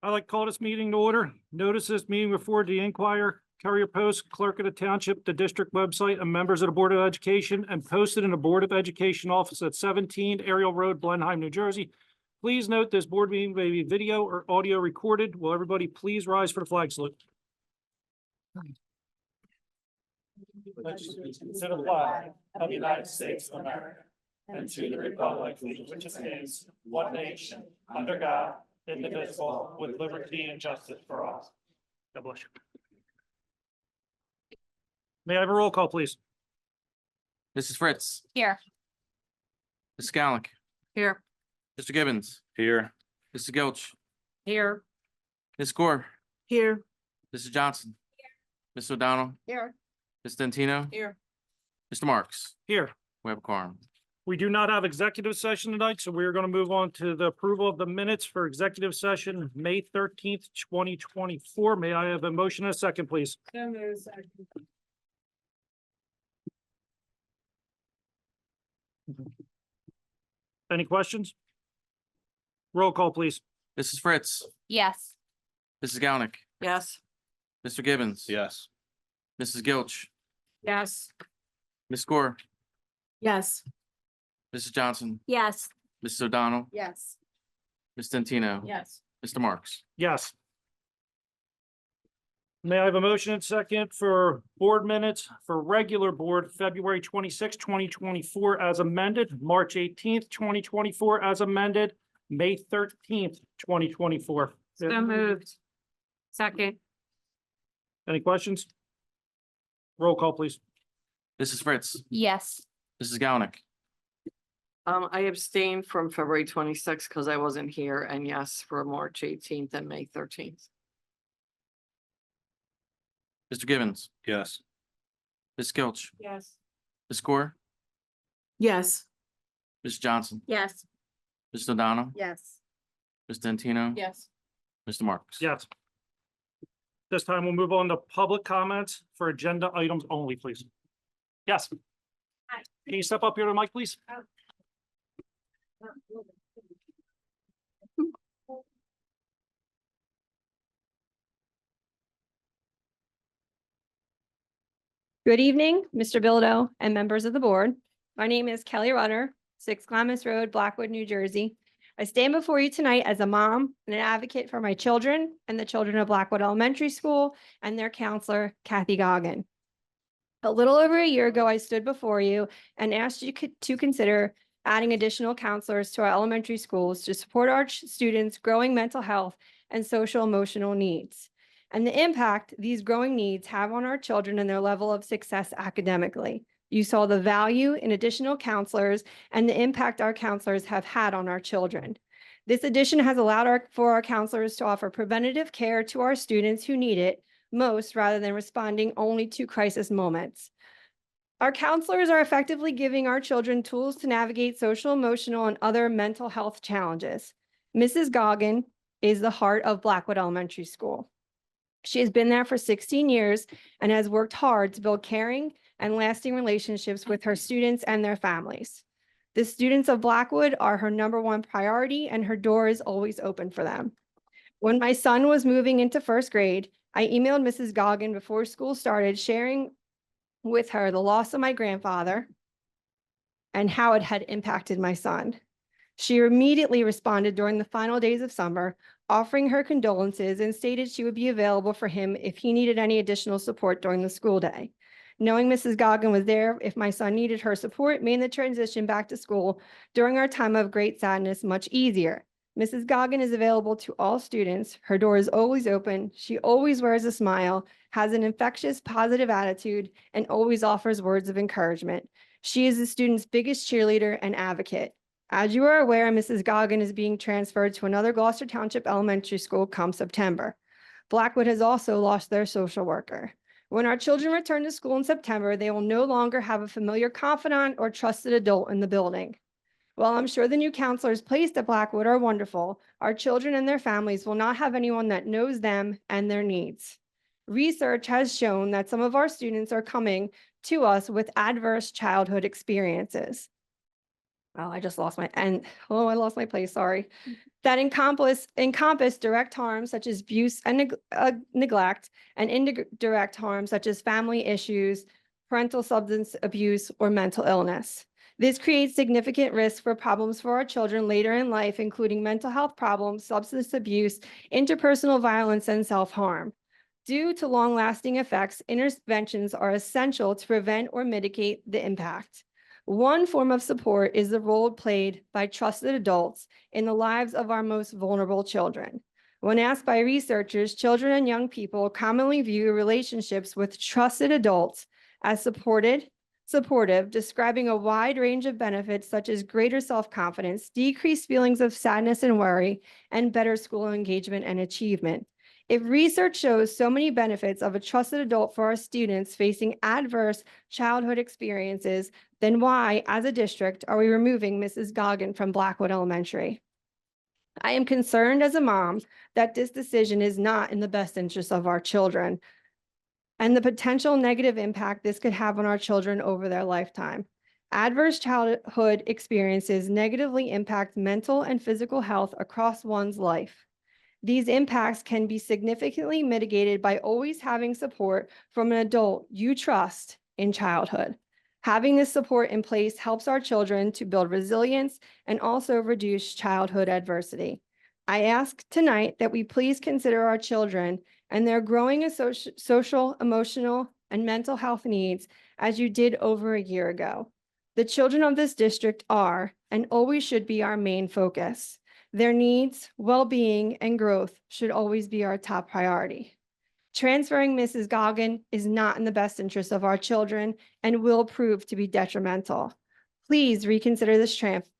I'd like to call this meeting to order. Notice this meeting before the Inquirer, Courier Post, Clerk of the Township, the district website, and members of the Board of Education, and posted in the Board of Education office at 17 Ariel Road, Blenheim, New Jersey. Please note this board meeting may be video or audio recorded. Will everybody please rise for the flag salute? To the flag of the United States of America and to the republic which stands one nation under God, indivisible, with liberty and justice for all. God bless you. May I have a roll call, please? Mrs. Fritz, Here. Mrs. Gallick, Here. Mr. Gibbons. Here. Mrs. Gilch, Here. Ms. Gore, Here. Mrs. Johnson. Ms. O'Donnell, Here. Ms. Dentino, Here. Mr. Marks. Here. We have a quorum. We do not have executive session tonight, so we are going to move on to the approval of the minutes for executive session, May 13th, 2024. May I have a motion and a second, please? Any questions? Roll call, please. Mrs. Fritz, Yes. Mrs. Gallick, Yes. Mr. Gibbons. Yes. Mrs. Gilch, Yes. Ms. Gore, Yes. Mrs. Johnson, Yes. Mrs. O'Donnell, Yes. Ms. Dentino, Yes. Mr. Marks. Yes. May I have a motion and second for board minutes for regular board, February 26, 2024 as amended, March 18th, 2024 as amended, May 13th, 2024. So moved. Second. Any questions? Roll call, please. Mrs. Fritz, Yes. Mrs. Gallick, I abstained from February 26th because I wasn't here, and yes, for March 18th and May 13th. Mr. Gibbons, Yes. Ms. Gilch, Yes. Ms. Gore, Yes. Ms. Johnson, Yes. Ms. O'Donnell, Yes. Ms. Dentino. Yes. Mr. Marks. Yes. This time we'll move on to public comments for agenda items only, please. Yes. Hi. Can you step up here to the mic, please? Good evening, Mr. Bilodeau and members of the board. My name is Kelly Rutter, 6 Glamis Road, Blackwood, New Jersey. I stand before you tonight as a mom and an advocate for my children and the children of Blackwood Elementary School and their counselor, Kathy Goggin. A little over a year ago, I stood before you and asked you to consider adding additional counselors to our elementary schools to support our students' growing mental health and social emotional needs, and the impact these growing needs have on our children and their level of success academically. You saw the value in additional counselors and the impact our counselors have had on our children. This addition has allowed for our counselors to offer preventative care to our students who need it most, rather than responding only to crisis moments. Our counselors are effectively giving our children tools to navigate social, emotional, and other mental health challenges. Mrs. Goggin is the heart of Blackwood Elementary School. She has been there for 16 years and has worked hard to build caring and lasting relationships with her students and their families. The students of Blackwood are her #1 priority, and her door is always open for them. When my son was moving into 1st grade, I emailed Mrs. Goggin before school started, sharing with her the loss of my grandfather and how it had impacted my son. She immediately responded during the final days of summer, offering her condolences, and stated she would be available for him if he needed any additional support during the school day. Knowing Mrs. Goggin was there if my son needed her support made the transition back to school during our time of great sadness much easier. Mrs. Goggin is available to all students. Her door is always open. She always wears a smile, has an infectious, positive attitude, and always offers words of encouragement. She is the student's biggest cheerleader and advocate. As you are aware, Mrs. Goggin is being transferred to another Gloucester Township Elementary School come September. Blackwood has also lost their social worker. When our children return to school in September, they will no longer have a familiar confidant or trusted adult in the building. While I'm sure the new counselors placed at Blackwood are wonderful, our children and their families will not have anyone that knows them and their needs. Research has shown that some of our students are coming to us with adverse childhood experiences. oh, I just lost my, I lost my place, sorry. That encompass direct harm such as abuse and neglect, and indirect harm such as family issues, parental substance abuse, or mental illness. This creates significant risk for problems for our children later in life, including mental health problems, substance abuse, interpersonal violence, and self-harm. Due to long-lasting effects, interventions are essential to prevent or mitigate the impact. One form of support is the role played by trusted adults in the lives of our most vulnerable children. When asked by researchers, children and young people commonly view relationships with trusted adults as supportive, describing a wide range of benefits such as greater self-confidence, decreased feelings of sadness and worry, and better school engagement and achievement. If research shows so many benefits of a trusted adult for our students facing adverse childhood experiences, then why, as a district, are we removing Mrs. Goggin from Blackwood Elementary? I am concerned as a mom that this decision is not in the best interest of our children and the potential negative impact this could have on our children over their lifetime. Adverse childhood experiences negatively impact mental and physical health across one's life. These impacts can be significantly mitigated by always having support from an adult you trust in childhood. Having this support in place helps our children to build resilience and also reduce childhood adversity. I ask tonight that we please consider our children and their growing social, emotional, and mental health needs as you did over a year ago. The children of this district are and always should be our main focus. Their needs, well-being, and growth should always be our top priority. Transferring Mrs. Goggin is not in the best interest of our children and will prove to be detrimental. Please reconsider this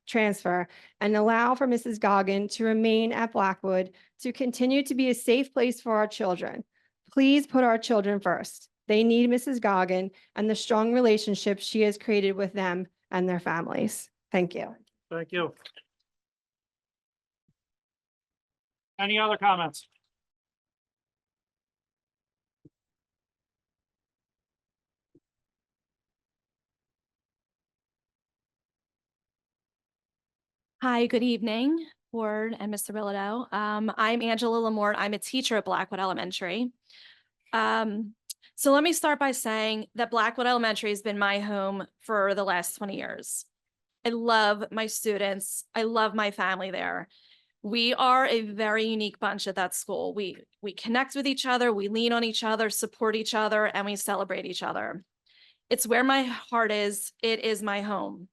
transfer and allow for Mrs. Goggin to remain at Blackwood to continue to be a safe place for our children. Please put our children first. They need Mrs. Goggin and the strong relationships she has created with them and their families. Thank you. Thank you. Any other comments? Hi, good evening, Board and Mr. Bilodeau. I'm Angela Lamort. I'm a teacher at Blackwood Elementary. So let me start by saying that Blackwood Elementary has been my home for the last 20 years. I love my students. I love my family there. We are a very unique bunch at that school. We connect with each other, we lean on each other, support each other, and we celebrate each other. It's where my heart is. It is my home.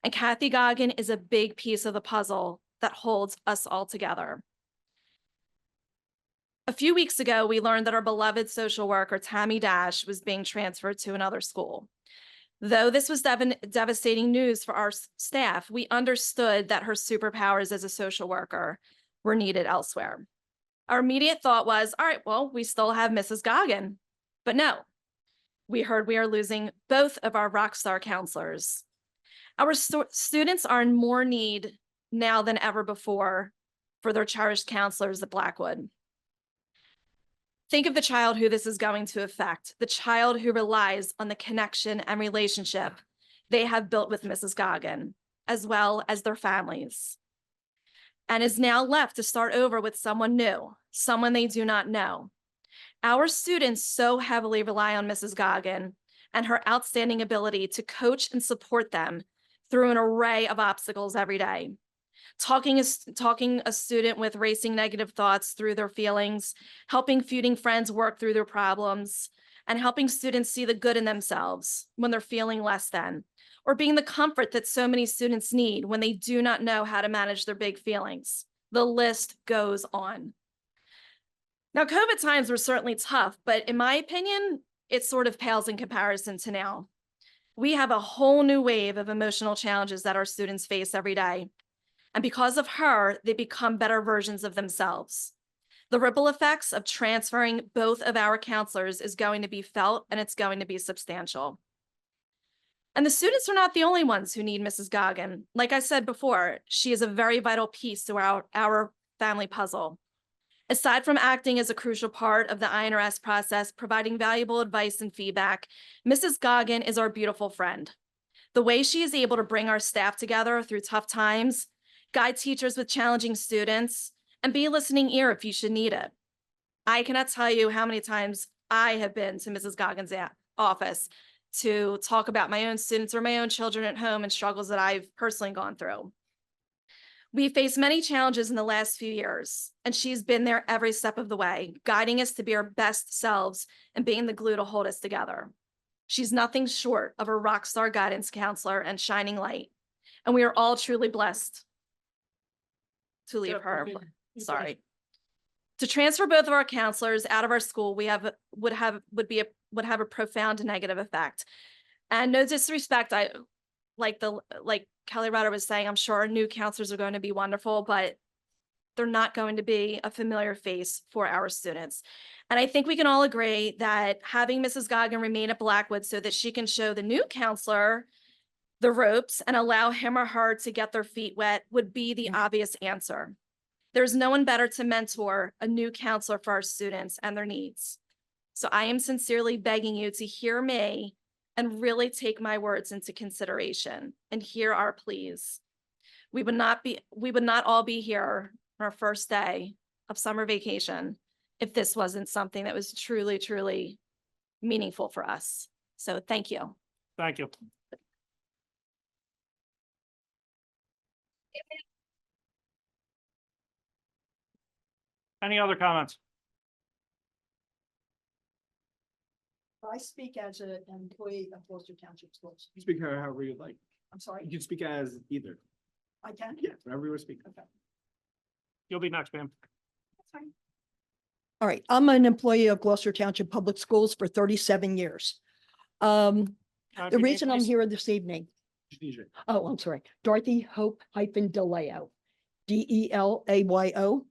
And Kathy Goggin is a big piece of the puzzle that holds us all together. A few weeks ago, we learned that our beloved social worker, Tammy Dash, was being transferred to another school. Though this was devastating news for our staff, we understood that her superpowers as a social worker were needed elsewhere. Our immediate thought was, all right, well, we still have Mrs. Goggin. But no, we heard we are losing both of our rock star counselors. Our students are in more need now than ever before for their cherished counselors at Blackwood. Think of the child who this is going to affect, the child who relies on the connection and relationship they have built with Mrs. Goggin, as well as their families, and is now left to start over with someone new, someone they do not know. Our students so heavily rely on Mrs. Goggin and her outstanding ability to coach and support them through an array of obstacles every day. Talking a student with racing negative thoughts through their feelings, helping feuding friends work through their problems, and helping students see the good in themselves when they're feeling less than, or being the comfort that so many students need when they do not know how to manage their big feelings. The list goes on. Now, COVID times were certainly tough, but in my opinion, it sort of pales in comparison to now. We have a whole new wave of emotional challenges that our students face every day. And because of her, they become better versions of themselves. The ripple effects of transferring both of our counselors is going to be felt, and it's going to be substantial. And the students are not the only ones who need Mrs. Goggin. Like I said before, she is a very vital piece to our family puzzle. Aside from acting as a crucial part of the INRS process, providing valuable advice and feedback, Mrs. Goggin is our beautiful friend. The way she is able to bring our staff together through tough times, guide teachers with challenging students, and be a listening ear if you should need it. I cannot tell you how many times I have been to Mrs. Goggins' office to talk about my own students or my own children at home and struggles that I've personally gone through. We faced many challenges in the last few years, and she's been there every step of the way, guiding us to be our best selves and being the glue to hold us together. She's nothing short of a rock star guidance counselor and shining light, and we are all truly blessed to leave her. Sorry. To transfer both of our counselors out of our school, would have a profound negative effect. And no disrespect, like Kelly Rutter was saying, I'm sure our new counselors are going to be wonderful, but they're not going to be a familiar face for our students. And I think we can all agree that having Mrs. Goggin remain at Blackwood so that she can show the new counselor the ropes and allow him or her to get their feet wet would be the obvious answer. There's no one better to mentor a new counselor for our students and their needs. So I am sincerely begging you to hear me and really take my words into consideration and hear our pleas. We would not all be here on our first day of summer vacation if this wasn't something that was truly, truly meaningful for us. So thank you. Thank you. Any other comments? I speak as an employee of Gloucester Township Schools. You speak however you'd like. I'm sorry, You can speak as either. I can? Yeah, whatever you want to speak. Okay. You'll be next, ma'am. That's fine. All right, I'm an employee of Gloucester Township Public Schools for 37 years. The reason I'm here this evening, Just need you. oh, I'm sorry, Dorothy Hope DeLayo, DELAYO.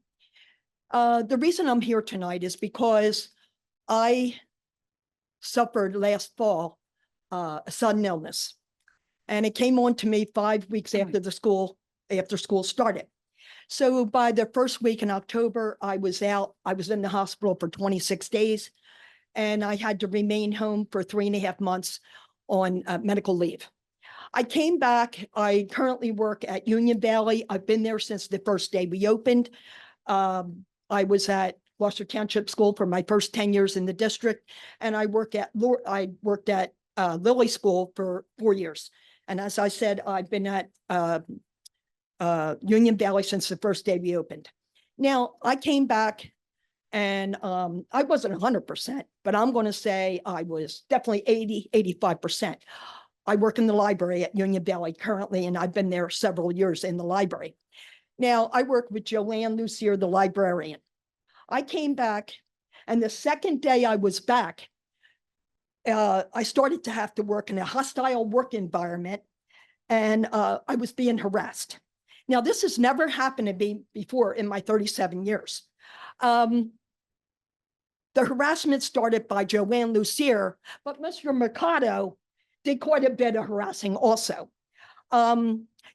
The reason I'm here tonight is because I suffered last fall a sudden illness. And it came on to me 5 weeks after school started. So by the first week in October, I was in the hospital for 26 days. And I had to remain home for 3.5 months on medical leave. I came back. I currently work at Union Valley. I've been there since the first day we opened. I was at Gloucester Township School for my first 10 years in the district, and I worked at Lilly School for 4 years. And as I said, I've been at Union Valley since the first day we opened. Now, I came back and I wasn't 100%, but I'm going to say I was definitely 85%. I work in the library at Union Valley currently, and I've been there several years in the library. Now, I work with Joanne Lucier, the librarian. I came back, and the second day I was back, I started to have to work in a hostile work environment, and I was being harassed. Now, this has never happened to me before in my 37 years. The harassment started by Joanne Lucier, but Mr. Mercado did quite a bit of harassing also.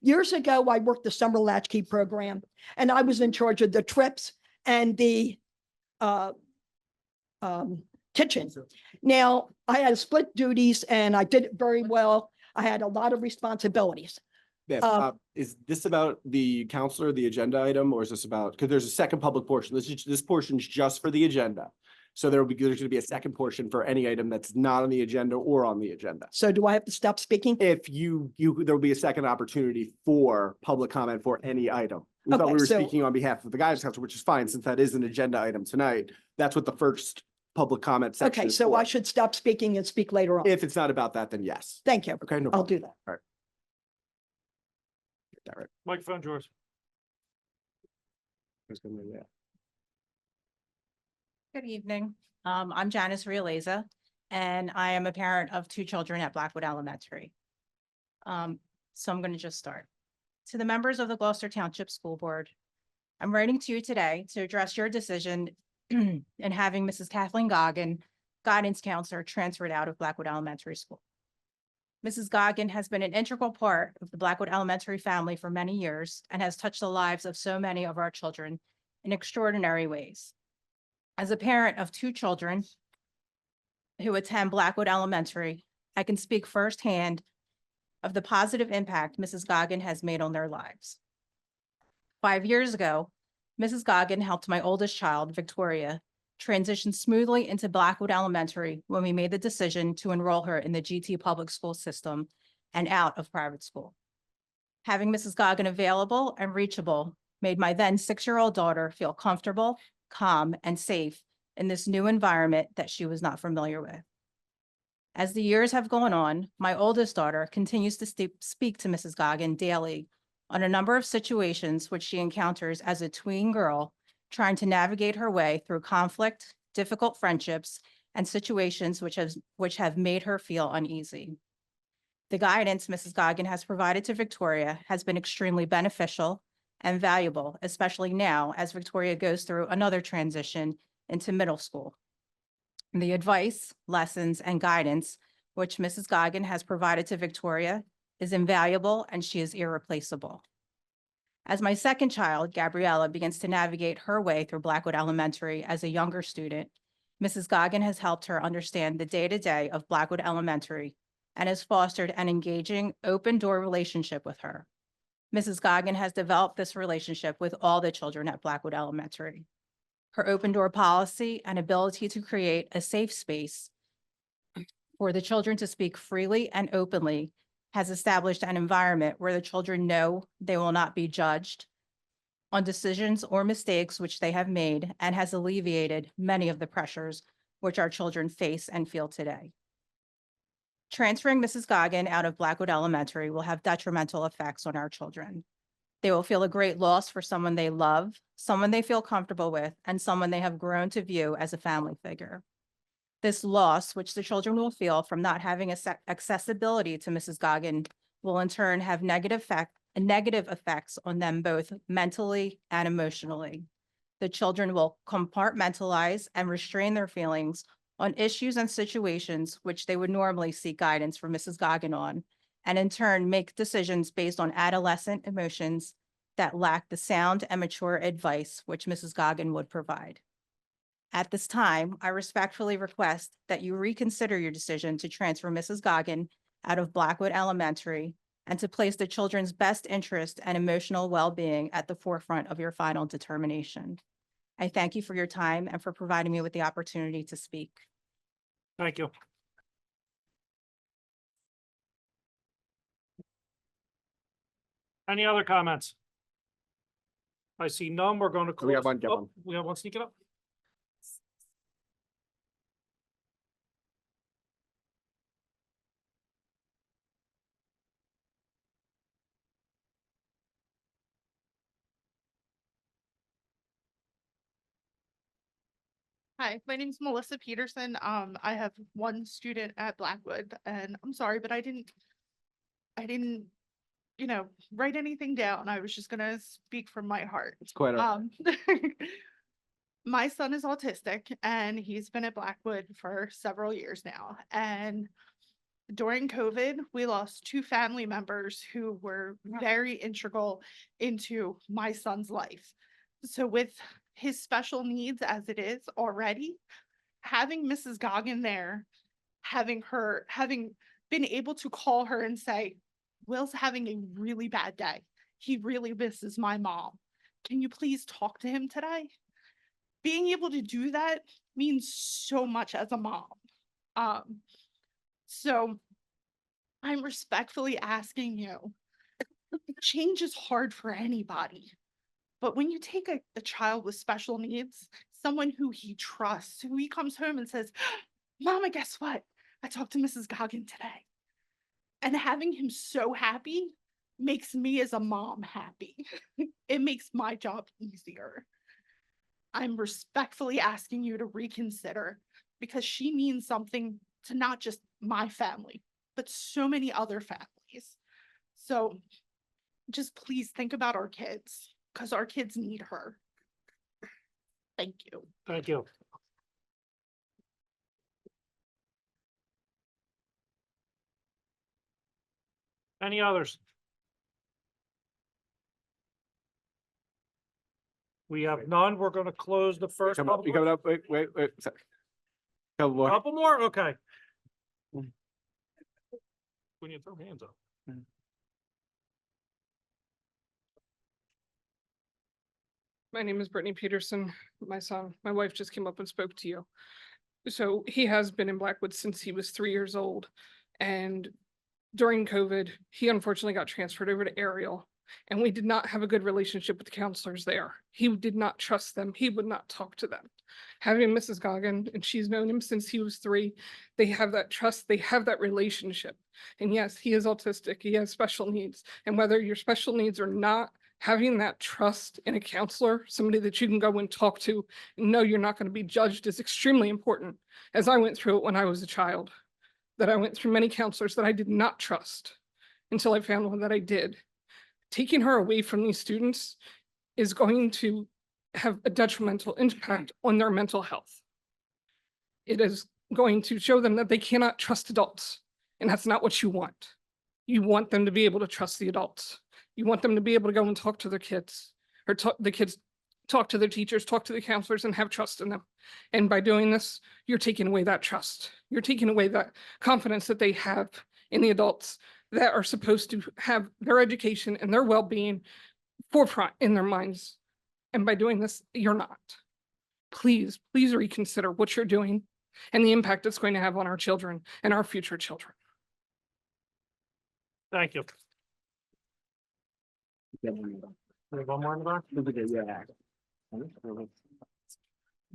Years ago, I worked the summer latchkey program, and I was in charge of the trips and the kitchen. Now, I had split duties, and I did it very well. I had a lot of responsibilities. Yes, is this about the counselor, the agenda item, or is this about, because there's a second public portion. This portion's just for the agenda. So there's going to be a second portion for any item that's not on the agenda or on the agenda. So do I have to stop speaking? If there'll be a second opportunity for public comment for any item. We thought Okay, we were so- speaking on behalf of the guidance counselor, which is fine, since that is an agenda item tonight. That's what the first public comment section Okay, is so for. I should stop speaking and speak later on. If it's not about that, then yes. Thank you. Okay, no I'll problem. do that. Get that right. Microphone's yours. Who's gonna do that? Good evening. I'm Janice Realeza, and I am a parent of 2 children at Blackwood Elementary. So I'm going to just start. To the members of the Gloucester Township School Board, I'm writing to you today to address your decision in having Mrs. Kathleen Goggin, guidance counselor, transferred out of Blackwood Elementary School. Mrs. Goggin has been an integral part of the Blackwood Elementary family for many years and has touched the lives of so many of our children in extraordinary ways. As a parent of 2 children who attend Blackwood Elementary, I can speak firsthand of the positive impact Mrs. Goggin has made on their lives. 5 years ago, Mrs. Goggin helped my oldest child, Victoria, transition smoothly into Blackwood Elementary when we made the decision to enroll her in the GT public school system and out of private school. Having Mrs. Goggin available and reachable made my then 6-year-old daughter feel comfortable, calm, and safe in this new environment that she was not familiar with. As the years have gone on, my oldest daughter continues to speak to Mrs. Goggin daily on a number of situations which she encounters as a tween girl trying to navigate her way through conflict, difficult friendships, and situations which have made her feel uneasy. The guidance Mrs. Goggin has provided to Victoria has been extremely beneficial and valuable, especially now as Victoria goes through another transition into middle school. The advice, lessons, and guidance which Mrs. Goggin has provided to Victoria is invaluable, and she is irreplaceable. As my second child, Gabriella, begins to navigate her way through Blackwood Elementary as a younger student, Mrs. Goggin has helped her understand the day-to-day of Blackwood Elementary and has fostered an engaging, open-door relationship with her. Mrs. Goggin has developed this relationship with all the children at Blackwood Elementary. Her open-door policy and ability to create a safe space for the children to speak freely and openly has established an environment where the children know they will not be judged on decisions or mistakes which they have made, and has alleviated many of the pressures which our children face and feel today. Transferring Mrs. Goggin out of Blackwood Elementary will have detrimental effects on our children. They will feel a great loss for someone they love, someone they feel comfortable with, and someone they have grown to view as a family figure. This loss, which the children will feel from not having accessibility to Mrs. Goggin, will in turn have negative effects on them both mentally and emotionally. The children will compartmentalize and restrain their feelings on issues and situations which they would normally seek guidance from Mrs. Goggin on, and in turn make decisions based on adolescent emotions that lack the sound and mature advice which Mrs. Goggin would provide. At this time, I respectfully request that you reconsider your decision to transfer Mrs. Goggin out of Blackwood Elementary and to place the children's best interest and emotional well-being at the forefront of your final determination. I thank you for your time and for providing me with the opportunity to speak. Thank you. Any other comments? I see none. We're going to. We got close- one, get oh, one. We have one sneaking up. Hi, my name's Melissa Peterson. I have one student at Blackwood, and I'm sorry, but I didn't, write anything down. I was just gonna speak from my heart. It's quite a, My son is autistic and he's been at Blackwood for several years now. And during COVID, we lost 2 family members who were very integral into my son's life. So with his special needs as it is already, having Mrs. Goggin there, having been able to call her and say, Will's having a really bad day. He really misses my mom. Can you please talk to him today? Being able to do that means so much as a mom. So I'm respectfully asking you, change is hard for anybody. But when you take a child with special needs, someone who he trusts, who he comes home and says, Mama, guess what? I talked to Mrs. Goggin today. And having him so happy makes me as a mom happy. It makes my job easier. I'm respectfully asking you to reconsider, because she means something to not just my family, but so many other families. So just please think about our kids, because our kids need her. Thank you. Thank you. Any others? We have none. We're going to close the first. you public- coming up, wait, sorry. Couple more. Couple more? Okay. When you throw hands up. My name is Brittany Peterson. My wife just came up and spoke to you. So he has been in Blackwood since he was 3 years old. And during COVID, he unfortunately got transferred over to Ariel. And we did not have a good relationship with the counselors there. He did not trust them. He would not talk to them. Having Mrs. Goggin, and she's known him since he was 3, they have that trust, they have that relationship. And yes, he is autistic, he has special needs. And whether your special needs or not, having that trust in a counselor, somebody that you can go and talk to, and know you're not going to be judged, is extremely important. As I went through it when I was a child, that I went through many counselors that I did not trust until I found one that I did. Taking her away from these students is going to have a detrimental impact on their mental health. It is going to show them that they cannot trust adults, and that's not what you want. You want them to be able to trust the adults. You want them to be able to go and talk to their kids, or the kids talk to their teachers, talk to the counselors, and have trust in them. And by doing this, you're taking away that trust. You're taking away that confidence that they have in the adults that are supposed to have their education and their well-being forefront in their minds. And by doing this, you're not. Please, please reconsider what you're doing and the impact it's going to have on our children and our future children. Thank you. We have one more in the back?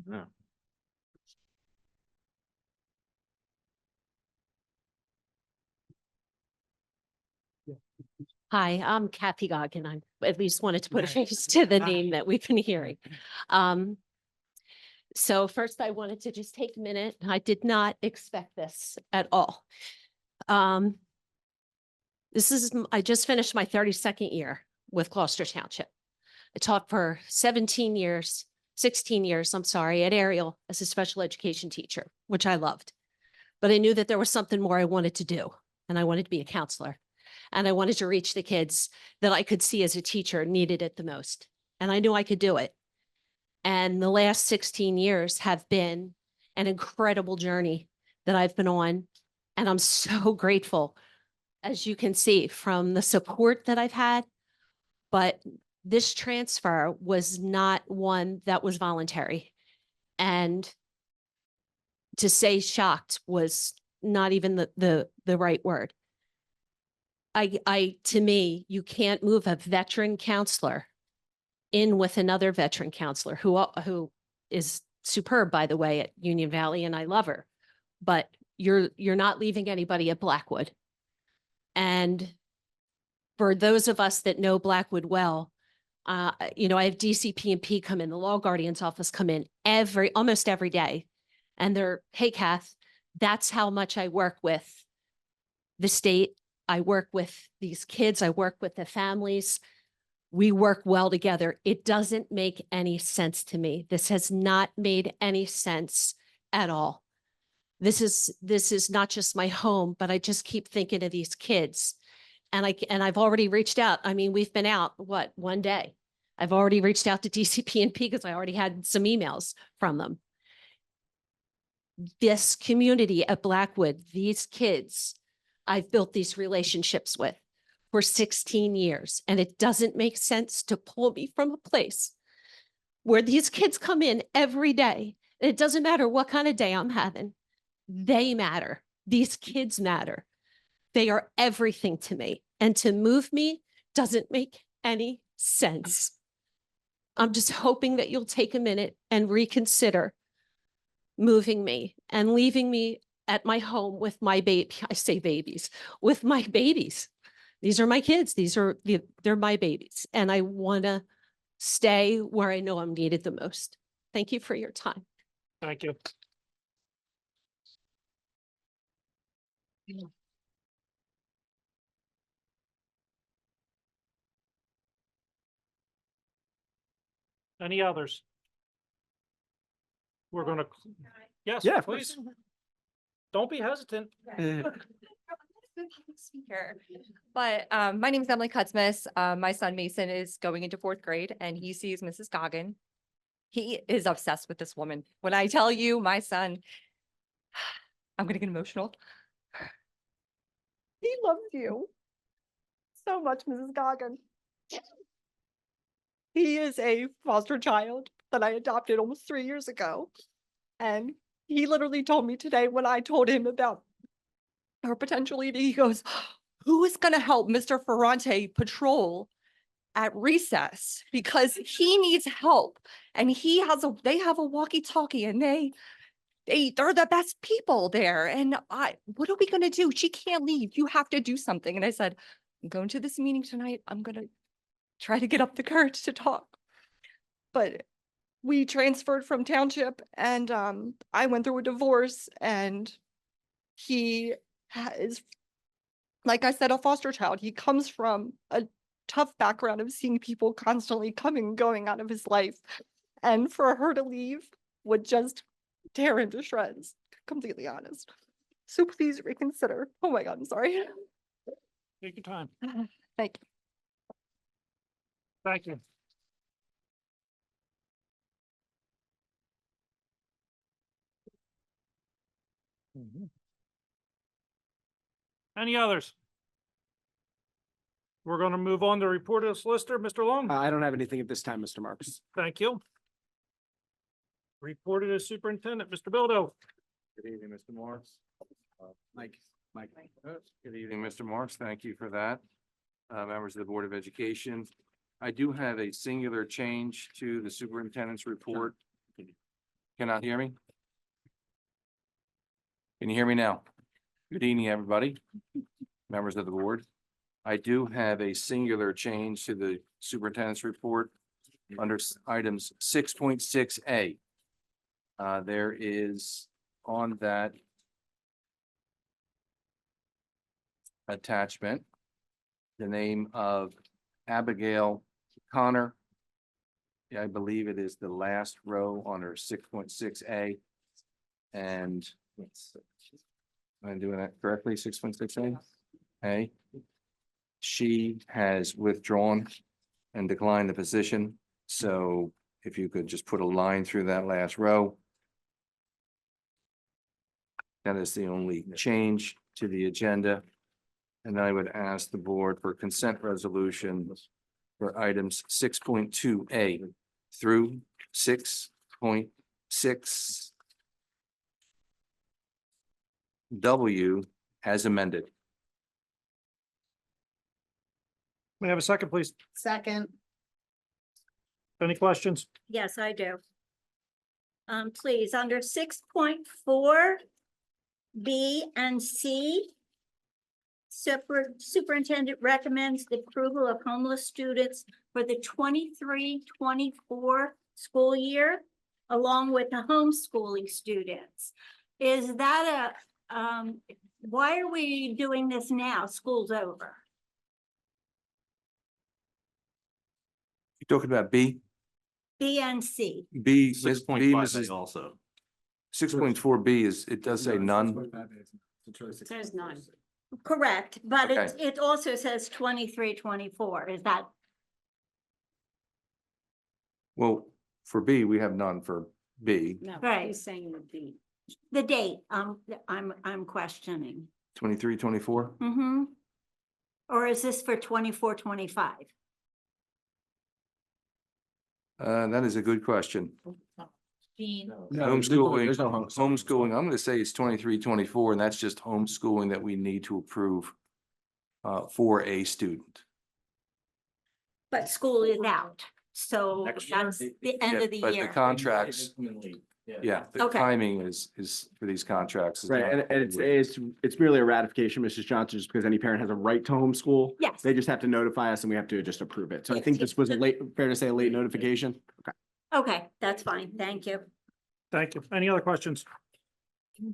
Yeah. Hi, I'm Kathy Goggin. I at least wanted to put a face to the name that we've been hearing. So first I wanted to just take a minute. I did not expect this at all. I just finished my 32nd year with Gloucester Township. I taught for 16 years, I'm sorry, at Ariel as a special education teacher, which I loved. But I knew that there was something more I wanted to do, and I wanted to be a counselor. And I wanted to reach the kids that I could see as a teacher needed it the most. And I knew I could do it. And the last 16 years have been an incredible journey that I've been on. And I'm so grateful, as you can see, from the support that I've had. But this transfer was not one that was voluntary. And to say shocked was not even the right word. To me, you can't move a veteran counselor in with another veteran counselor who is superb, by the way, at Union Valley, and I love her, but you're not leaving anybody at Blackwood. And for those of us that know Blackwood well, I have DCP&P come in, the law guardian's office come in almost every day. And they're, hey, Kath, that's how much I work with the state. I work with these kids. I work with the families. We work well together. It doesn't make any sense to me. This has not made any sense at all. This is not just my home, but I just keep thinking of these kids. And I've already reached out. I mean, we've been out, one day. I've already reached out to DCP&P because I already had some emails from them. This community at Blackwood, these kids, I've built these relationships with for 16 years, and it doesn't make sense to pull me from a place where these kids come in every day. It doesn't matter what kind of day I'm having. They matter. These kids matter. They are everything to me, and to move me doesn't make any sense. I'm just hoping that you'll take a minute and reconsider moving me and leaving me at my home with my baby. I say babies, with my babies. These are my kids. They're my babies. And I want to stay where I know I'm needed the most. Thank you for your time. Thank you. Any others? We're gonna, yes, Yeah, of please. Don't be hesitant. Speaker. But my name is Emily Kutzmas. My son Mason is going into 4th grade and he sees Mrs. Goggin. He is obsessed with this woman. When I tell you my son, I'm gonna get emotional. He loves you. so much, Mrs. Goggin. He is a foster child that I adopted almost 3 years ago. And he literally told me today when I told him about her potential leaving, he goes, who is going to help Mr. Ferrante patrol at recess? Because he needs help. And they have a walkie-talkie and they're the best people there. And what are we going to do? She can't leave. You have to do something. And I said, I'm going to this meeting tonight. I'm going to try to get up the courage to talk. But we transferred from township and I went through a divorce and he is, like I said, a foster child. He comes from a tough background of seeing people constantly coming and going out of his life. And for her to leave would just tear into shreds, completely honest. So please reconsider. Oh my God, I'm sorry. Take your time. Thank you. Thank you. Any others? We're going to move on to report of the solicitor. Mr. Long, I don't have anything at this time, Mr. Marks. thank you. Reported as superintendent, Mr. Bildo. Good evening, Mr. Morris. Mike. Good evening, Mr. Morris. Thank you for that. Members of the Board of Education. I do have a singular change to the superintendent's report. Cannot hear me? Can you hear me now? Good evening, everybody. Members of the board. I do have a singular change to the superintendent's report under items 6.6A. There is on that attachment the name of Abigail Connor. Yeah, I believe it is the last row under 6.6A. And am I doing that correctly? 6.6A? A. She has withdrawn and declined the position. So if you could just put a line through that last row. That is the only change to the agenda. And I would ask the board for consent resolution for items 6.2A through 6.6 W as amended. May I have a second, please? Second. Any questions? Yes, I do. Please, under 6.4 B and C. Superintendent recommends the approval of homeless students for the 23-24 school year, along with the homeschooling students. Is that why are we doing this now? School's over. You talking about B? B and C. B, Six B, point five Mrs. also. 6.4B is, it does say none. There's none. Correct, but Okay. it also says 23-24. Is that Well, for B, we have none for B, no? Right. He's saying the date. I'm questioning. 23-24. Mm-hmm. Or is this for 24-25? That is a good question. No, Homeschooling, there's no homeschooling, I'm gonna say it's 23-24, and that's just homeschooling that we need to approve for a student. But school is out, so Next year. that's the end Yeah, of the but the year. contracts, yeah, the Okay. timing is for these contracts. is Right, not and it's merely a ratification, Mrs. Johnson, just because any parent has a right to homeschool. Yes. They just have to notify us and we have to just approve it. So I Yes, think yes. this was a late, fair to say a late notification. Okay. Okay, that's fine. Thank you. Thank you. Any other questions? May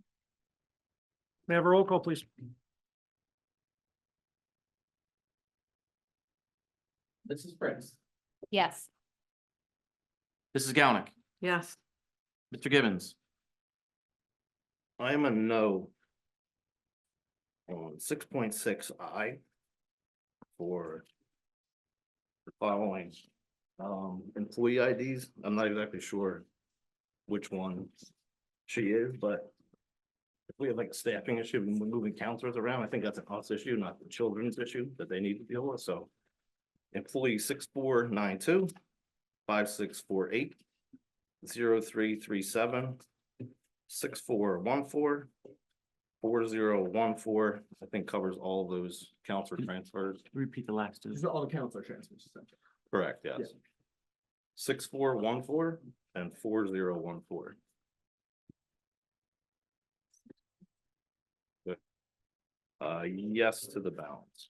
I have a roll call, please? Mrs. Prince, Yes. Mrs. Galnick, Yes. Mr. Gibbons. I am a no on 6.6I for the following employee IDs. I'm not exactly sure which one she is, but if we have like a staffing issue and we're moving counselors around, I think that's an us issue, not the children's issue that they need to deal with, so. Employee 6492, 5648, 0337, 6414, 4014, I think covers all those counselor transfers. Repeat the last two. These are all the counselor transfers, essentially. Correct, yes. Yeah. 6414 and 4014. Yes to the balance.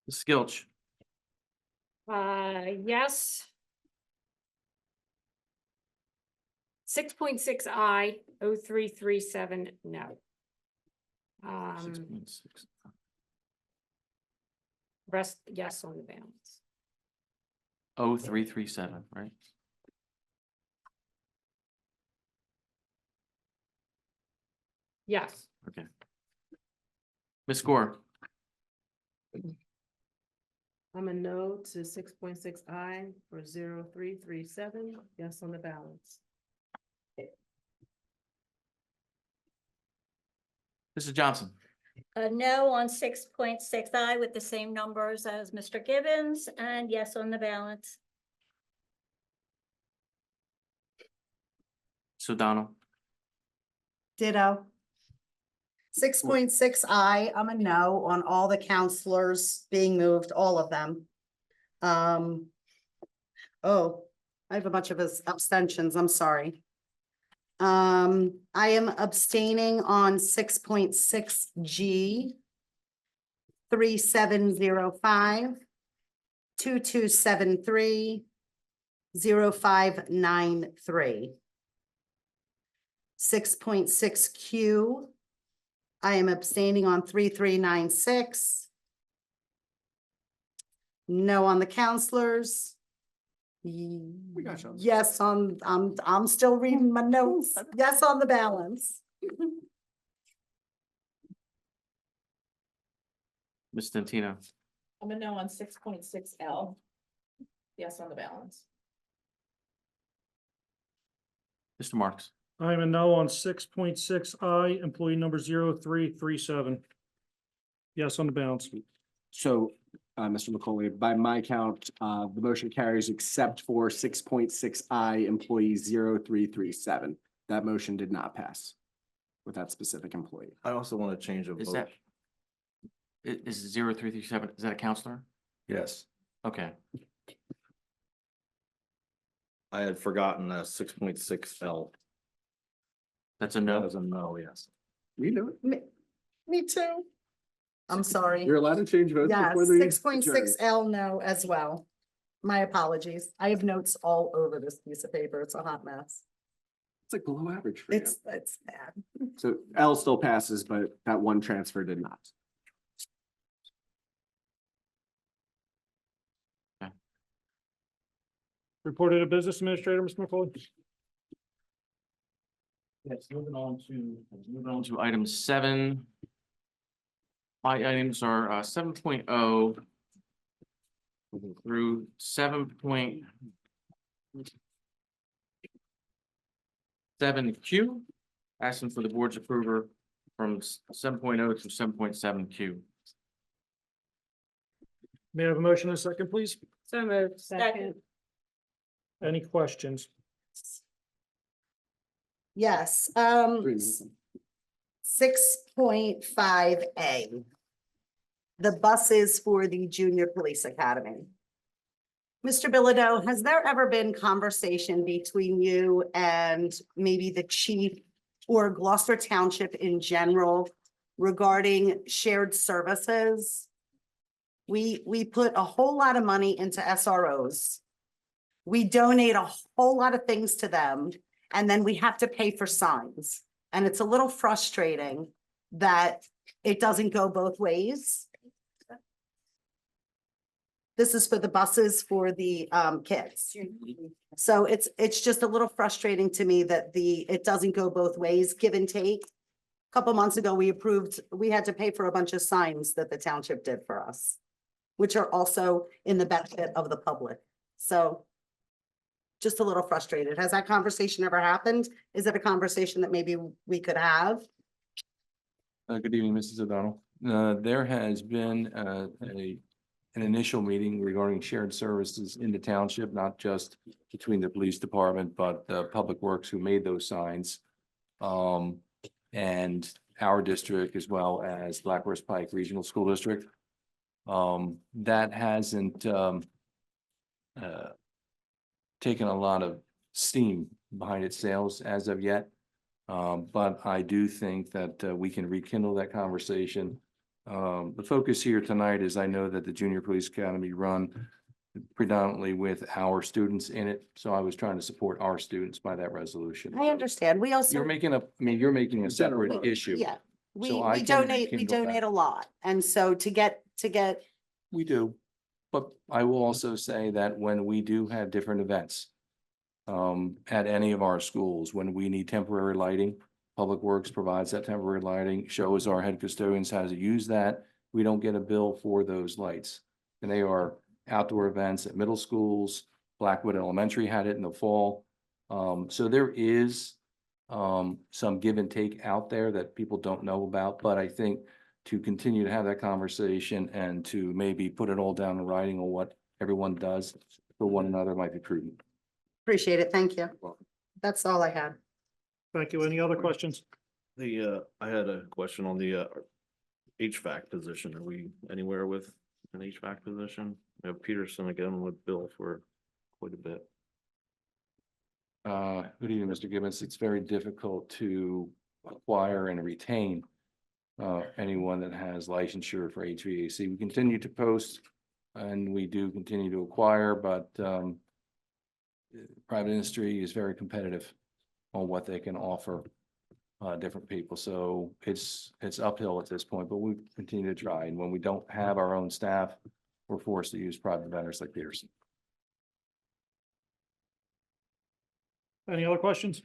Ms. Skilch. Yes. 6.6 I, 0337, no. 6.6. Rest, yes on the balance. 0337, right? Yes. Okay. Ms. Gore. I'm a no to 6.6 I for 0337, yes on the balance. Mrs. Johnson. A no on 6.6 I with the same numbers as Mr. Gibbons, and yes on the balance. So Donald. Ditto. 6.6 I, I'm a no on all the counselors being moved, all of them. Oh, I have a bunch of abstentions, I'm sorry. I am abstaining on 6.6 G. 3705, 2273, 0593. 6.6 Q. I am abstaining on 3396. No on the counselors. We got you. Yes, I'm still reading my notes. Yes on the balance. Ms. Stantino. I'm a no on 6.6 L. Yes on the balance. Mr. Marks. I'm a no on 6.6 I, employee number 0337. Yes on the balance. So, Mr. McCauley, by my count, the motion carries except for 6.6 I employee 0337. That motion did not pass with that specific employee. I also want to change a Is vote. that? Is 0337, is that a counselor? Yes, Okay. I had forgotten 6.6 L. That's a That no. was a no, yes. We know it. Me too. I'm sorry. You're allowed to change votes Yes, before the. 6.6 L no as well. My apologies. I have notes all over this piece of paper. It's a hot mess. It's like below average for you. It's bad. So L still passes, but that one transfer did not. Reported a business administrator, Mr. McCoy. Yes, moving on to item 7. My items are 7.0 through 7.7Q. Asking for the board's approval from 7.0 to 7.7Q. May I have a motion and a second, please? So moved. Second. Any questions? Yes, 3 minutes. 6.5 A. The buses for the Junior Police Academy. Mr. Bilodeau, has there ever been conversation between you and maybe the chief or Gloucester Township in general regarding shared services? We put a whole lot of money into SROs. We donate a whole lot of things to them, and then we have to pay for signs. And it's a little frustrating that it doesn't go both ways. This is for the buses for the kids. So it's just a little frustrating to me that it doesn't go both ways, give and take. A couple months ago, we had to pay for a bunch of signs that the township did for us, which are also in the benefit of the public. So just a little frustrated. Has that conversation ever happened? Is it a conversation that maybe we could have? Good evening, Mrs. O'Donnell. There has been an initial meeting regarding shared services in the township, not just between the police department, but Public Works who made those signs. And our district as well as Black Horse Pike Regional School District. That hasn't taken a lot of steam behind its sails as of yet. But I do think that we can rekindle that conversation. The focus here tonight is I know that the Junior Police Academy run predominantly with our students in it. So I was trying to support our students by that resolution. I understand. We also. You're making you're making a separate issue. Yeah, we So I we can donate rekindle that. a lot. And so to get, We do, but I will also say that when we do have different events at any of our schools, when we need temporary lighting, Public Works provides that temporary lighting, shows our head custodians how to use that. We don't get a bill for those lights. And they are outdoor events at middle schools. Blackwood Elementary had it in the fall. So there is some give and take out there that people don't know about, but I think to continue to have that conversation and to maybe put it all down in writing on what everyone does for one another might be prudent. appreciate it. Thank you. That's all I had. Thank you. Any other questions? I had a question on the HVAC position. Are we anywhere with an HVAC position? We have Peterson again with Bill for quite a bit. Good evening, Mr. Gibbons. It's very difficult to acquire and retain anyone that has licensure for HVAC. We continue to post and we do continue to acquire, but private industry is very competitive on what they can offer different people. So it's uphill at this point, but we continue to try. And when we don't have our own staff, we're forced to use private vendors like Peterson. Any other questions?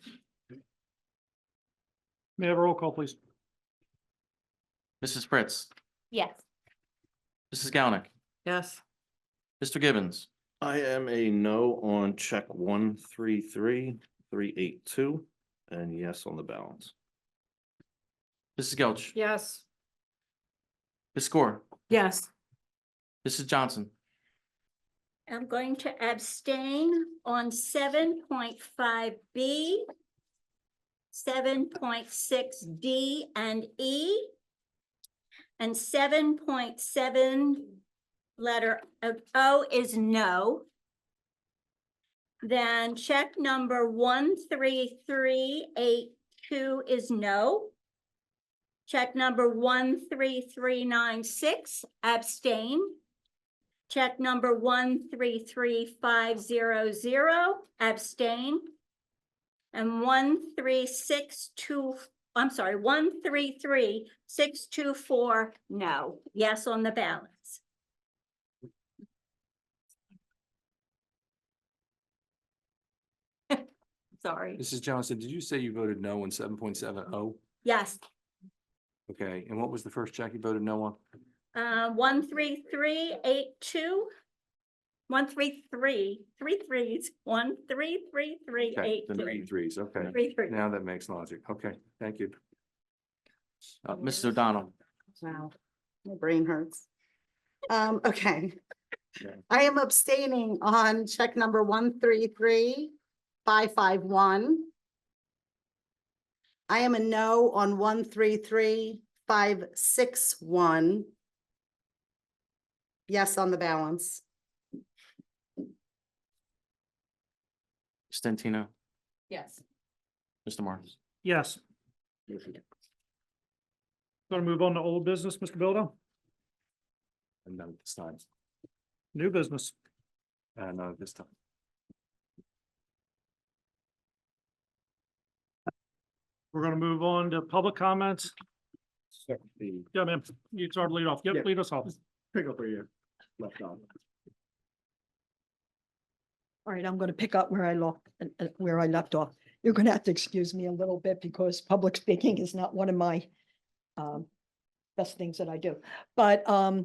May I have a roll call, please? Mrs. Fritz, Yes. Mrs. Galnick, Yes. Mr. Gibbons. I am a no on check 133382 and yes on the balance. Mrs. Gelch. Yes. Ms. Score, Yes. Mrs. Johnson, I'm going to abstain on 7.5B, 7.6D and E, and 7.7 letter O is no. Then check number 13382 is no. Check number 13396, abstain. Check number 133500, abstain. And 133624, no. Yes on the balance. Sorry. Mrs. Johnson, did you say you voted no on 7.70? Yes. Okay, and what was the first check you voted no on? 13382. 133, 1333 Okay, the 93s, okay. 33. Now that makes logic. Okay, thank you. Mrs. O'Donnell, Wow, my brain hurts. Okay. Yeah. I am abstaining on check number 133551. I am a no on 133561. Yes on the balance. Stentino, Yes. Mr. Morris. Yes. Going to move on to old business, Mr. Bildo? And none this time. New business. No, this time. We're going to move on to public comments. Yeah, ma'am. You start lead off. Yep, Yeah. lead us off. Pick up where you left off. All right, I'm going to pick up where I left off. You're going to have to excuse me a little bit because public speaking is not one of my best things that I do. But I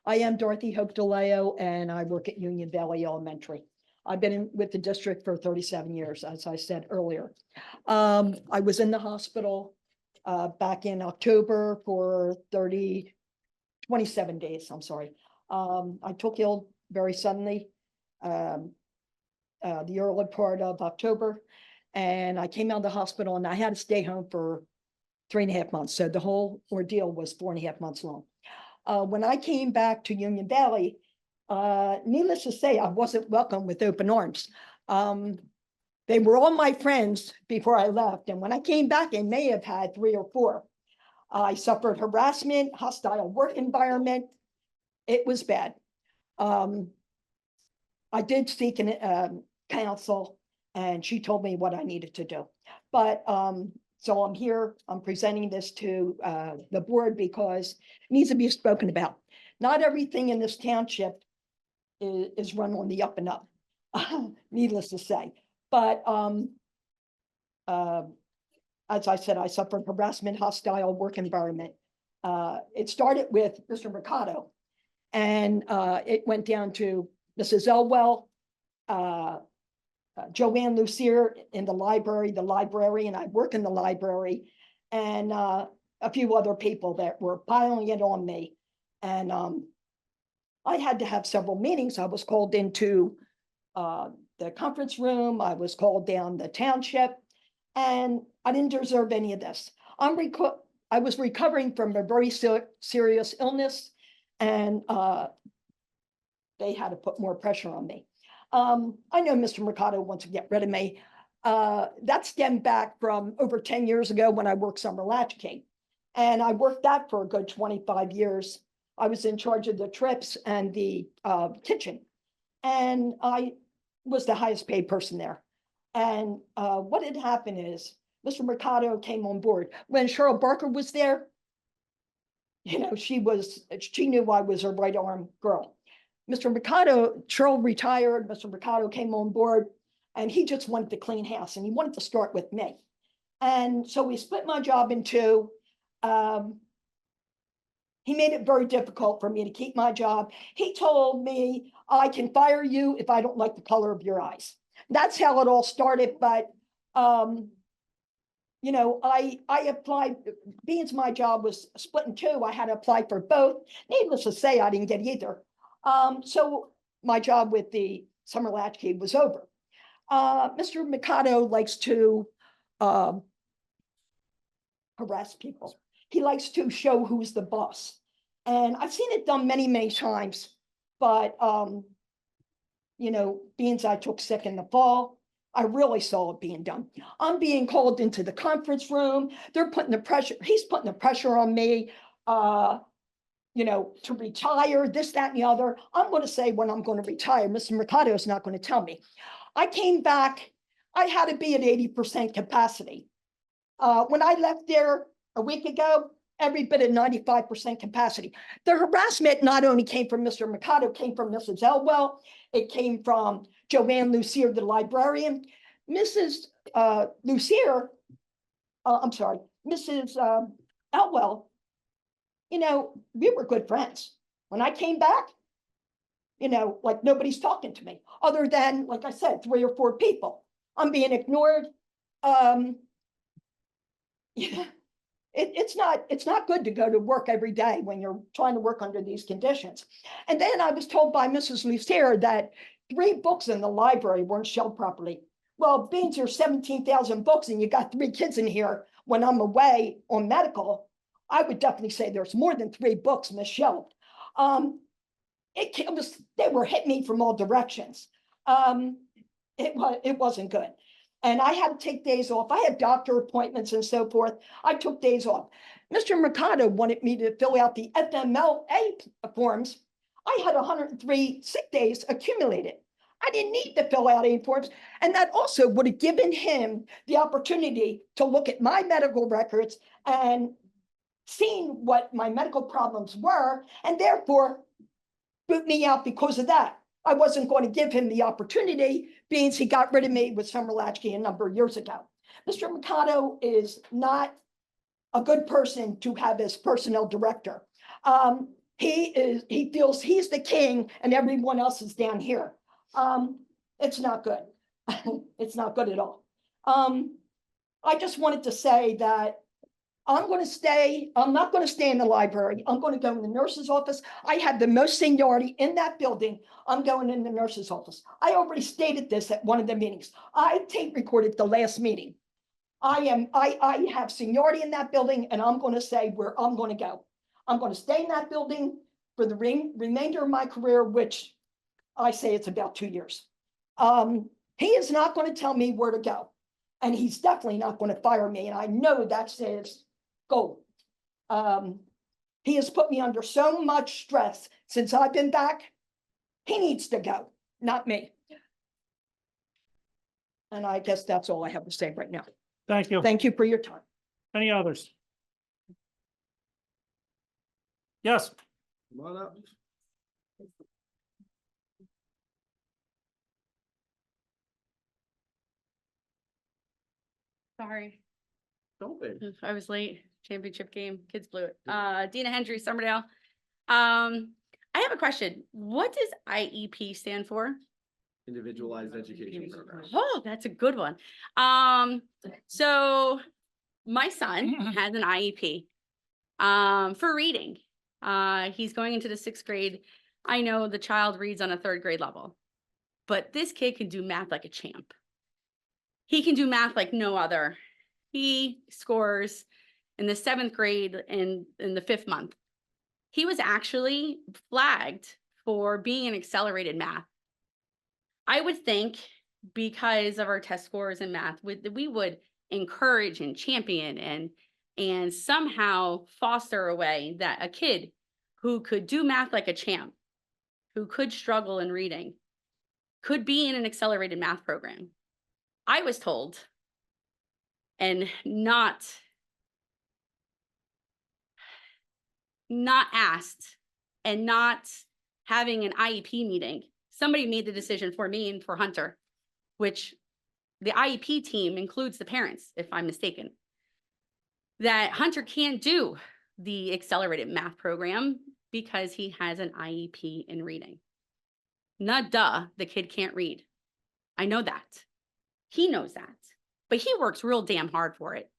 am Dorothy Hope DeLeo and I work at Union Valley Elementary. I've been with the district for 37 years, as I said earlier. I was in the hospital back in October for 27 days, I'm sorry. I took ill very suddenly the early part of October, and I came out of the hospital and I had to stay home for 3.5 months. So the whole ordeal was 4.5 months long. When I came back to Union Valley, needless to say, I wasn't welcome with open arms. They were all my friends before I left. And when I came back, I may have had 3 or 4. I suffered harassment, hostile work environment. It was bad. I did seek an counsel, and she told me what I needed to do. But so I'm here, I'm presenting this to the board because it needs to be spoken about. Not everything in this township is run on the up and up, needless to say. But as I said, I suffered harassment, hostile work environment. It started with Mr. Mercado, and it went down to Mrs. Elwell, Joanne Lucier in the librarian. I work in the library, and a few other people that were piling it on me. And I had to have several meetings. I was called into the conference room. I was called down the township, and I didn't deserve any of this. I was recovering from a very serious illness, and they had to put more pressure on me. I know Mr. Mercado wants to get rid of me. That stemmed back from over 10 years ago when I worked summer latchkey. And I worked that for a good 25 years. I was in charge of the trips and the kitchen. And I was the highest paid person there. And what had happened is Mr. Mercado came on board. When Cheryl Barker was there, you know, she knew I was her right arm girl. Mr. Mercado, Cheryl retired, Mr. Mercado came on board, and he just wanted to clean house, and he wanted to start with me. And so we split my job in two. He made it very difficult for me to keep my job. He told me, I can fire you if I don't like the color of your eyes. That's how it all started, but you know, I applied, being my job was split in two, I had to apply for both. Needless to say, I didn't get either. So my job with the summer latchkey was over. Mr. Mercado likes to harass people. He likes to show who's the boss. And I've seen it done many, many times, but you know, being I took sick in the fall, I really saw it being done. I'm being called into the conference room. They're putting the pressure, he's putting the pressure on me, you know, to retire, this, that, and the other. I'm going to say when I'm going to retire. Mr. Mercado is not going to tell me. I came back, I had to be at 80% capacity. When I left there a week ago, every bit at 95% capacity. The harassment not only came from Mr. Mercado, came from Mrs. Elwell, it came from Joanne Lucier, the librarian. Mrs. Lucier, I'm sorry, Mrs. Elwell, you know, we were good friends. When I came back, you know, like nobody's talking to me other than, like I said, 3 or 4 people. I'm being ignored. Yeah. It's not good to go to work every day when you're trying to work under these conditions. And then I was told by Mrs. Lucier that 3 books in the library weren't shelved properly. Well, being there's 17,000 books and you got 3 kids in here when I'm away on medical, I would definitely say there's more than 3 books misshelved. They were hitting me from all directions. It wasn't good. And I had to take days off. I had doctor appointments and so forth. I took days off. Mr. Mercado wanted me to fill out the FMLA forms. I had 103 sick days accumulated. I didn't need to fill out any forms. And that also would have given him the opportunity to look at my medical records and seen what my medical problems were, and therefore boot me out because of that. I wasn't going to give him the opportunity, being he got rid of me with summer latchkey a number of years ago. Mr. Mercado is not a good person to have as personnel director. He feels he's the king and everyone else is down here. It's not good. It's not good at all. I just wanted to say that I'm not gonna stay in the library. I'm gonna go in the nurse's office. I have the most seniority in that building. I'm going in the nurse's office. I already stated this at one of the meetings. I tape recorded the last meeting. I have seniority in that building and I'm gonna say where I'm gonna go. I'm gonna stay in that building for the remainder of my career, which I say it's about 2 years. He is not gonna tell me where to go. And he's definitely not gonna fire me, and I know that's his goal. He has put me under so much stress since I've been back. He needs to go, not me. And I guess that's all I have to say right now. Thank you. Thank you for your time. Any others? Yes. Come on up. Sorry, Don't be. I was late. Championship game, kids blew it. Dina Hendry, Somerdale. I have a question. What does IEP stand for? Individualized education program. Oh, that's a good one. So my son has an IEP for reading. He's going into the 6th grade. I know the child reads on a 3rd grade level, but this kid can do math like a champ. He can do math like no other. He scores in the 7th grade in the 5th month. He was actually flagged for being in accelerated math. I would think because of our test scores in math, we would encourage and champion and somehow foster a way that a kid who could do math like a champ, who could struggle in reading, could be in an accelerated math program. I was told, and not asked, and not having an IEP meeting. Somebody made the decision for me and for Hunter, which the IEP team includes the parents, if I'm mistaken, that Hunter can't do the accelerated math program because he has an IEP in reading. Not duh, the kid can't read. I know that. He knows that, but he works real damn hard for it.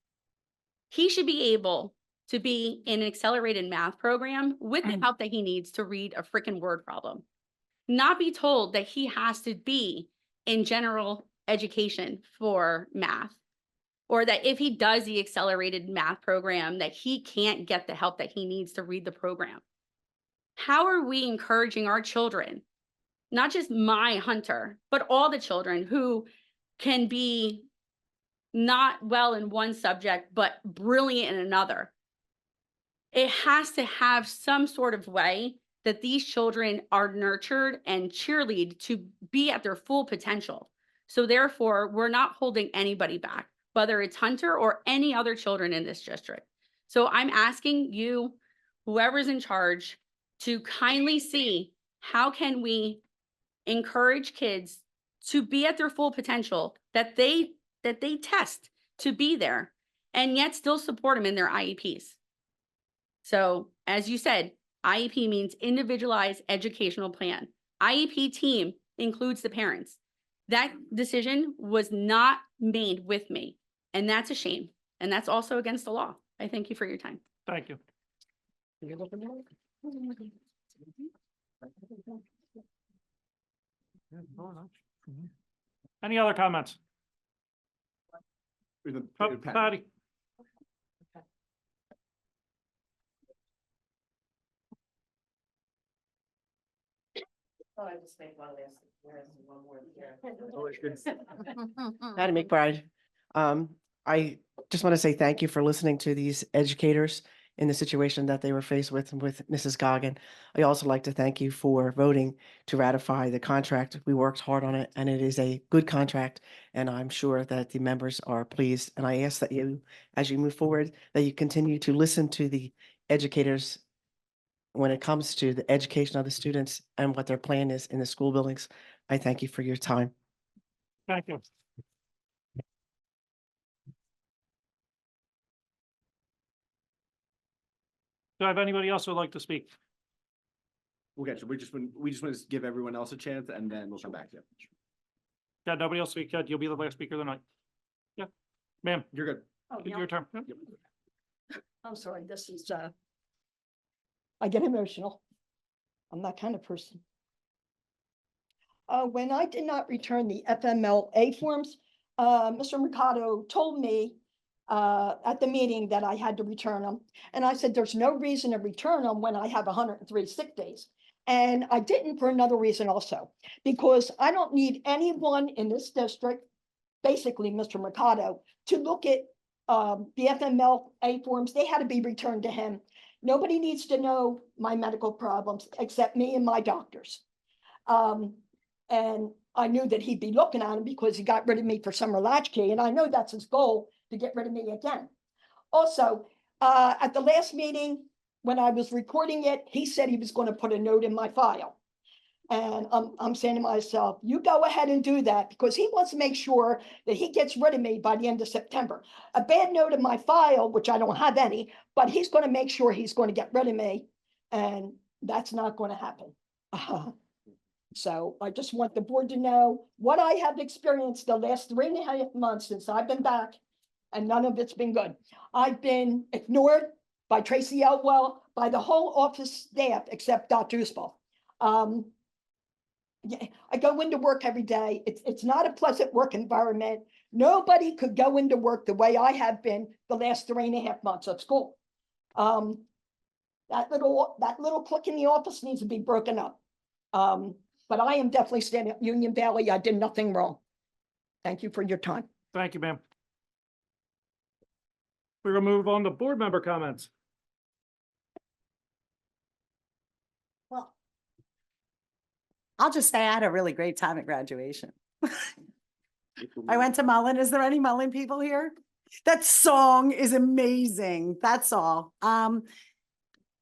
He should be able to be in an accelerated math program with the help that he needs to read a freaking word problem. Not be told that he has to be in general education for math, or that if he does the accelerated math program, that he can't get the help that he needs to read the program. How are we encouraging our children, not just my Hunter, but all the children who can be not well in one subject, but brilliant in another? It has to have some sort of way that these children are nurtured and cheerleaded to be at their full potential. So therefore, we're not holding anybody back, whether it's Hunter or any other children in this district. So I'm asking you, whoever's in charge, to kindly see how can we encourage kids to be at their full potential, that they test to be there, and yet still support them in their IEPs. So as you said, IEP means individualized educational plan. IEP team includes the parents. That decision was not made with me, and that's a shame. And that's also against the law. I thank you for your time. Thank you. Any other comments? Patty? Patty McBride. I just want to say thank you for listening to these educators in the situation that they were faced with Mrs. Goggin. I also like to thank you for voting to ratify the contract. We worked hard on it, and it is a good contract, and I'm sure that the members are pleased. And I ask that you, as you move forward, that you continue to listen to the educators when it comes to the education of the students and what their plan is in the school buildings. I thank you for your time. Thank you. Do I have anybody else who would like to speak? We'll get you. We just want to give everyone else a chance and then we'll come back to you. Got nobody else to speak yet? You'll be the last speaker of the night. Yeah, ma'am, You're good. your turn. Yep. I'm sorry, this is, I get emotional. I'm that kind of person. When I did not return the FMLA forms, Mr. Mercado told me at the meeting that I had to return them. And I said, there's no reason to return them when I have 103 sick days. And I didn't for another reason also, because I don't need anyone in this district, basically Mr. Mercado, to look at the FMLA forms. They had to be returned to him. Nobody needs to know my medical problems except me and my doctors. And I knew that he'd be looking at him because he got rid of me for summer latchkey. And I know that's his goal, to get rid of me again. Also, at the last meeting, when I was recording it, he said he was going to put a note in my file. And I'm saying to myself, you go ahead and do that, because he wants to make sure that he gets rid of me by the end of September. A bad note in my file, which I don't have any, but he's going to make sure he's going to get rid of me. And that's not going to happen. So I just want the board to know what I have experienced the last 3.5 months since I've been back, and none of it's been good. I've been ignored by Tracy Elwell, by the whole office staff, except Dr. Usbal. Yeah, I go into work every day. It's not a pleasant work environment. Nobody could go into work the way I have been the last 3.5 months of school. That little clique in the office needs to be broken up. But I am definitely standing up Union Valley. I did nothing wrong. Thank you for your time. Thank you, ma'am. We're gonna move on to board member comments. Well, I'll just say I had a really great time at graduation. I went to Mullen. Is there any Mullen people here? That song is amazing. That's all.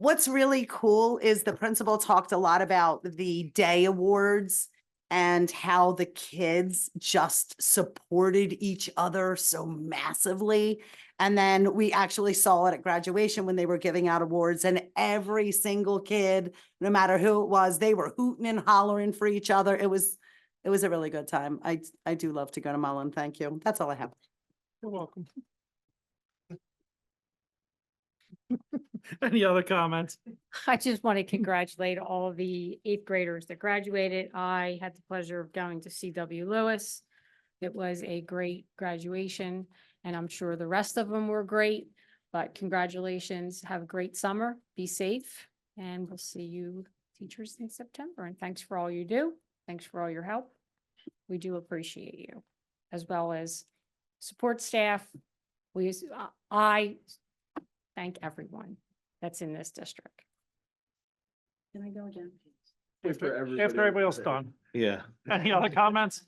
What's really cool is the principal talked a lot about the day awards and how the kids just supported each other so massively. And then we actually saw it at graduation when they were giving out awards, and every single kid, no matter who it was, they were hooting and hollering for each other. It was a really good time. I do love to go to Mullen. Thank you. That's all I have. You're welcome. Any other comments? I just want to congratulate all the 8th graders that graduated. I had the pleasure of going to C.W. Lewis. It was a great graduation, and I'm sure the rest of them were great, but congratulations. Have a great summer. Be safe, and we'll see you teachers in September. And thanks for all you do. Thanks for all your help. We do appreciate you, as well as support staff. I thank everyone that's in this district. Can I go again? After everybody else done. Yeah. Any other comments?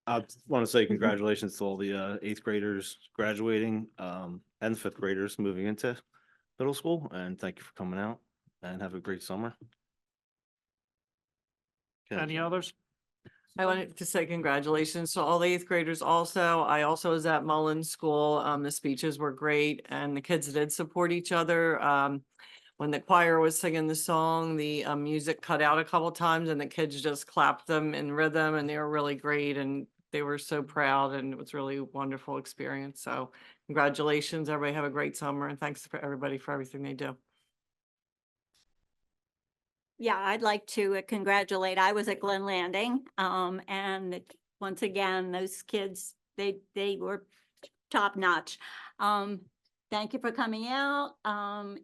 I want to say congratulations to all the 8th graders graduating and 5th graders moving into middle school, and thank you for coming out, and have a great summer. Any others? I wanted to say congratulations to all the 8th graders also. I also was at Mullen School. The speeches were great and the kids did support each other. When the choir was singing the song, the music cut out a couple times and the kids just clapped them in rhythm, and they were really great and they were so proud, and it was really a wonderful experience. So congratulations, everybody. Have a great summer, and thanks for everybody for everything they do. Yeah, I'd like to congratulate. I was at Glen Landing, and once again, those kids, they were top notch. Thank you for coming out.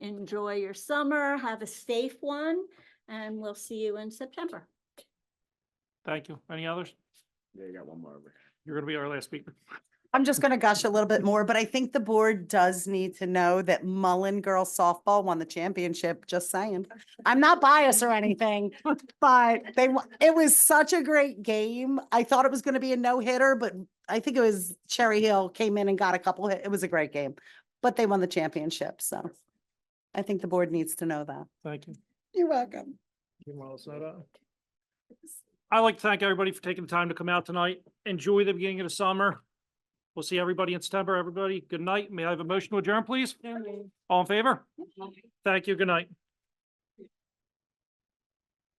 Enjoy your summer. Have a safe one, and we'll see you in September. Thank you. Any others? Yeah, you got one more over. You're gonna be our last speaker. I'm just going to gush a little bit more, but I think the board does need to know that Mullen girls softball won the championship. Just saying. I'm not biased or anything, but it was such a great game. I thought it was going to be a no-hitter, but I think it was Cherry Hill came in and got a couple hits. It was a great game, but they won the championship. So I think the board needs to know that. Thank you. You're welcome. I'd like to thank everybody for taking the time to come out tonight. Enjoy the beginning of the summer. We'll see everybody in September. Everybody, good night. May I have a motion to adjourn, please? All in favor? Thank you. Good night.